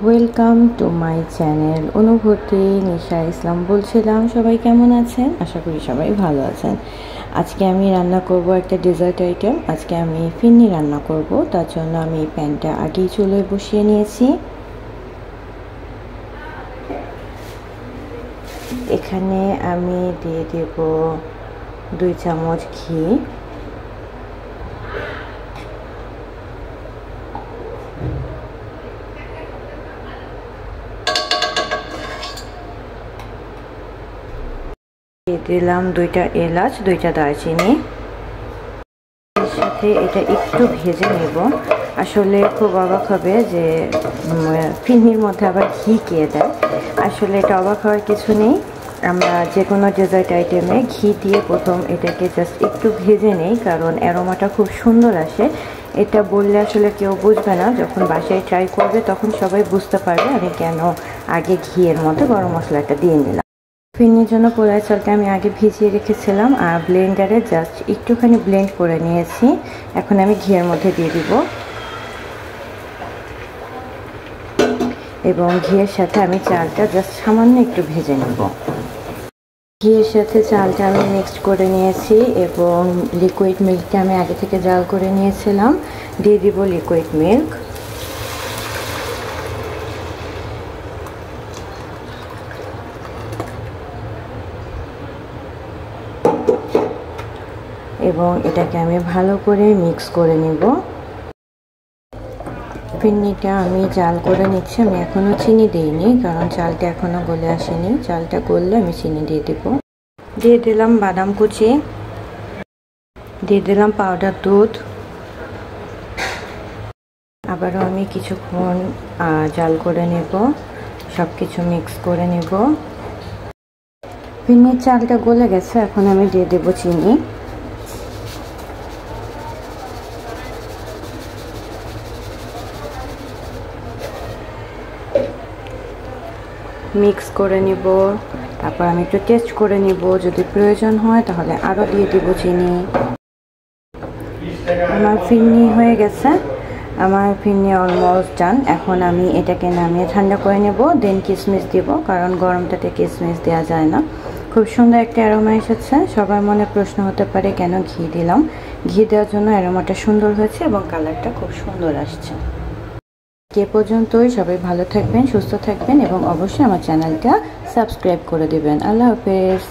Welcome to my channel অনুভূতি। নিশা ইসলাম বলছিলাম। সবাই কেমন আছেন? আশা করি সবাই ভালো আছেন। আজকে আমি রান্না করব একটা ডেজার্ট আইটেম। আজকে আমি ফিরনি রান্না করব। তার জন্য আমি প্যানটা আগেই চুলোয় বসিয়ে নিয়েছি। এখানে আমি দিয়ে দেব 2 চামচ ঘি, দিয়ে দিলাম 2টা এলাচ, 2টা দারচিনি। এর সাথে এটা একটু ভেজে নেব। আসলে খুব অবাক হবে যে ফিরনির মধ্যে আবার ঘি কে দেয়। আসলে এটা অবাক হওয়ার কিছু নেই। আমরা যে কোনো ডেজার্ট আইটেমে ঘি দিয়ে প্রথম এটাকে জাস্ট একটু ভেজে নেই, কারণ অ্যারোমাটা খুব সুন্দর আসে। এটা বললে আসলে কেউ বুঝবে না, যখন বাসায় ট্রাই করবে তখন সবাই বুঝতে পারবে আমি কেন আগে ঘিয়ের মধ্যে গরম মশলাটা দিয়ে নিলাম। ফিরনির জন্য পোলাও চালটা আমি আগে ভিজিয়ে রেখেছিলাম আর ব্লেন্ডারে জাস্ট একটুখানি ব্লেন্ড করে নিয়েছি। এখন আমি ঘিয়ের মধ্যে দিয়ে দিব এবং ঘিয়ের সাথে আমি চালটা জাস্ট সামান্য একটু ভেজে নেব। ঘিয়ের সাথে চালটা আমি মিক্সড করে নিয়েছি এবং লিকুইড মিল্কটা আমি আগে থেকে জাল করে নিয়েছিলাম। দিয়ে দিব লিকুইড মিল্ক। এবং এটাকে আমি ভালো করে মিক্স করে নেব। ফিরনিটা আমি জাল করে নিচ্ছি। আমি এখনও চিনি দিইনি, কারণ চালটা এখনও গলে আসেনি। চালটা গললে আমি চিনি দিয়ে দেব। দিয়ে দিলাম বাদাম কুচি, দিয়ে দিলাম পাউডার দুধ। আবারও আমি কিছুক্ষণ জাল করে নেব, সব কিছু মিক্স করে নেব। ফিরনির চালটা গলে গেছে, এখন আমি দিয়ে দেব চিনি। মিক্স করে নিব। তারপর আমি একটু টেস্ট করে নিব, যদি প্রয়োজন হয় তাহলে আরও দিয়ে দিব চিনি। আমার ফিরনি হয়ে গেছে, আমার ফিরনি অলমোস্ট ডান। এখন আমি এটাকে নামিয়ে ঠান্ডা করে নেব, দেন কিশমিশ দিব, কারণ গরমটাতে কিশমিশ দেওয়া যায় না। খুব সুন্দর একটা অ্যারোমা এসেছে। সবার মনে প্রশ্ন হতে পারে কেন ঘি দিলাম। ঘি দেওয়ার জন্য অ্যারোমাটা সুন্দর হয়েছে এবং কালারটা খুব সুন্দর আসছে। এ পর্যন্তই। সবাই ভালো থাকবেন, সুস্থ থাকবেন এবং অবশ্যই আমার চ্যানেলটা সাবস্ক্রাইব করে দেবেন। আল্লাহ হাফেজ।